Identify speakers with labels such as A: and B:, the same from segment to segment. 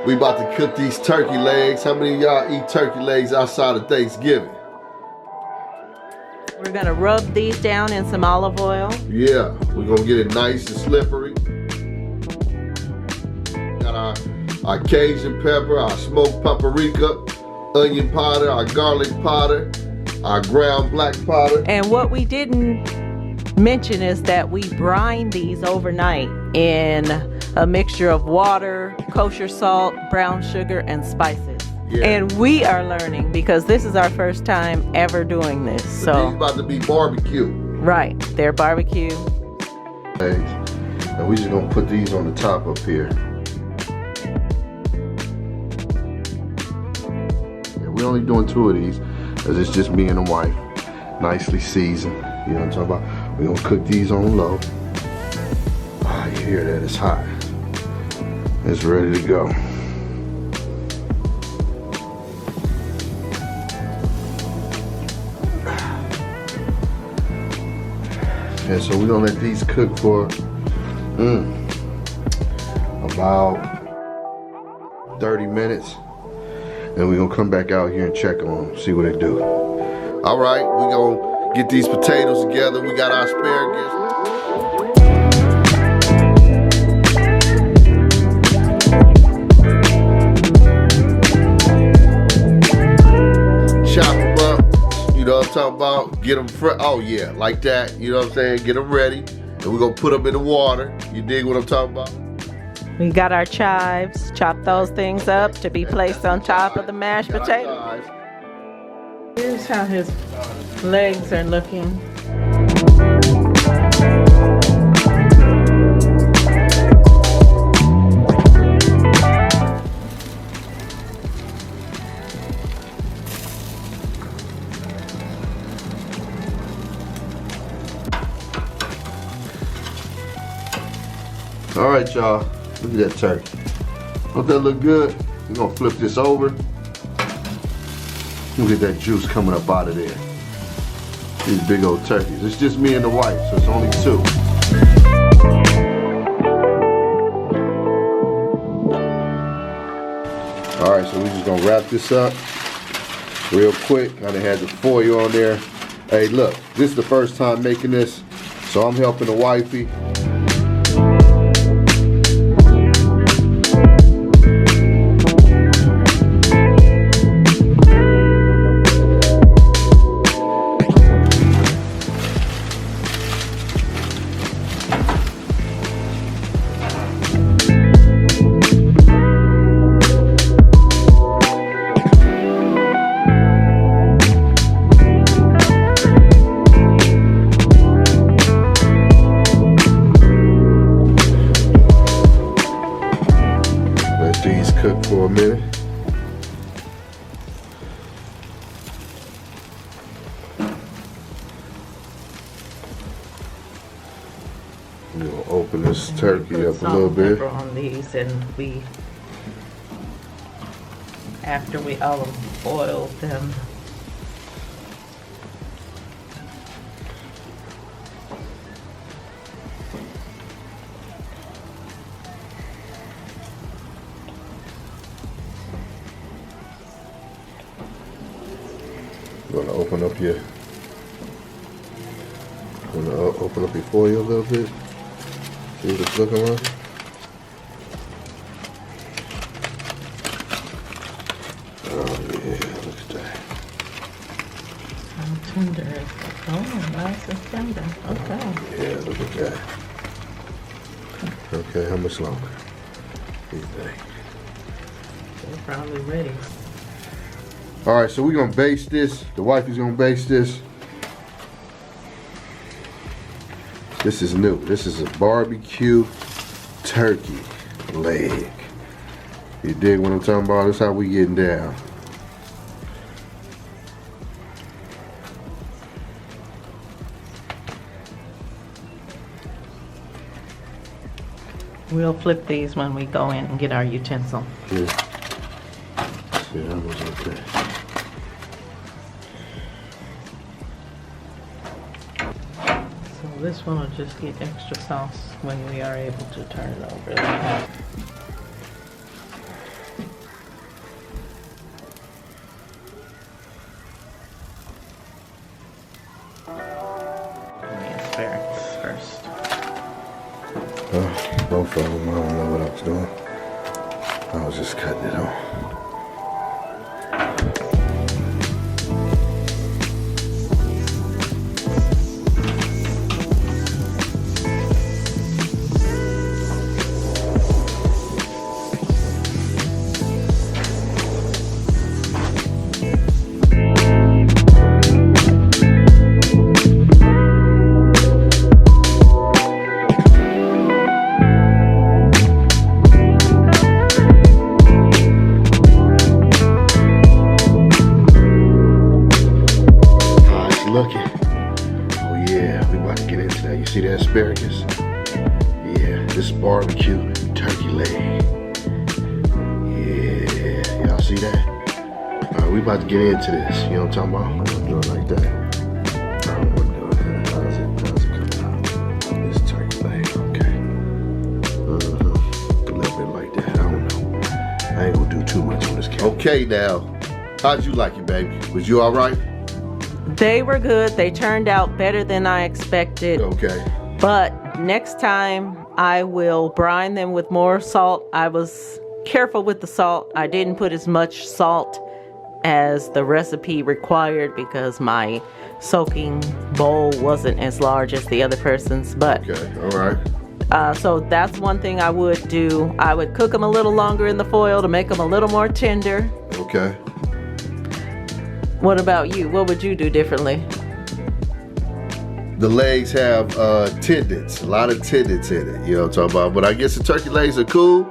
A: We about to cook these turkey legs. How many of y'all eat turkey legs outside of Thanksgiving?
B: We're gonna rub these down in some olive oil.
A: Yeah, we're gonna get it nice and slippery. Got our Cajun pepper, our smoked paprika, onion powder, our garlic powder, our ground black powder.
B: And what we didn't mention is that we brine these overnight in a mixture of water, kosher salt, brown sugar, and spices. Yeah. And we are learning because this is our first time ever doing this. So
A: these about to be barbecue.
B: Right, they're barbecue.
A: And we just gonna put these on the top up here. Yeah, we're only doing 2 of these because it's just me and the wife. Nicely seasoned. You know what I'm talking about? We're gonna cook these on low. Ah, you hear that? It's hot. It's ready to go. And so we're gonna let these cook for about 30 minutes. And we're gonna come back out here and check on them, see what they do. All right, we're gonna get these potatoes together. We got our asparagus. Chop them up, you know what I'm talking about? Get them fresh, oh yeah, like that, you know what I'm saying? Get them ready, and we're gonna put them in the water. You dig what I'm talking about?
B: We got our chives, chop those things up to be placed on top of the mashed potatoes. Here's how his legs are looking.
A: All right, y'all, look at that turkey. Don't that look good? We're gonna flip this over. Look at that juice coming up out of there. These big old turkeys. It's just me and the wife, so it's only 2. All right, so we're just gonna wrap this up real quick. I done had the foil on there. Hey, look, this is the first time making this, so I'm helping the wifey. These cook for a minute. We'll open this turkey up a little bit.
B: On these, and after we olive oiled them.
A: Gonna open up your foil a little bit. See what it's looking like. Oh yeah, look at that.
B: How tender is it? Oh, nice and tender. Okay.
A: Yeah, look at that. Okay, how much longer? What do you think?
B: They're probably ready.
A: All right, so we're gonna baste this. The wife is gonna baste this. This is new. This is a barbecue turkey leg. You dig what I'm talking about? That's how we getting down.
B: We'll flip these when we go in and get our utensil.
A: Yeah. See how much okay.
B: So this one will just get extra sauce when we are able to turn it over.
A: No problem. I don't know what I was doing. I was just cutting it on. Looking. Oh yeah, we about to get into that. You see that asparagus? Yeah, this is barbecue turkey leg. Yeah, y'all see that? Alright, we about to get into this. You know what I'm talking about? I'm gonna do it like that. I don't want to do it. How's it coming out? This turkey leg, okay. A little bit like that. I don't know. I ain't gonna do too much on this camera. Okay now, how'd you like it, baby? Was you alright?
B: They were good. They turned out better than I expected.
A: Okay.
B: But next time I will brine them with more salt. I was careful with the salt. I didn't put as much salt as the recipe required because my soaking bowl wasn't as large as the other person's. But
A: okay, all right.
B: So that's one thing I would do. I would cook them a little longer in the foil to make them a little more tender.
A: Okay.
B: What about you? What would you do differently?
A: The legs have tendons, a lot of tendons in it. You know what I'm talking about? But I guess the turkey legs are cool.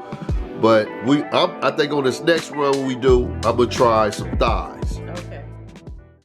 A: But I think on this next run we do, I'm gonna try some thighs.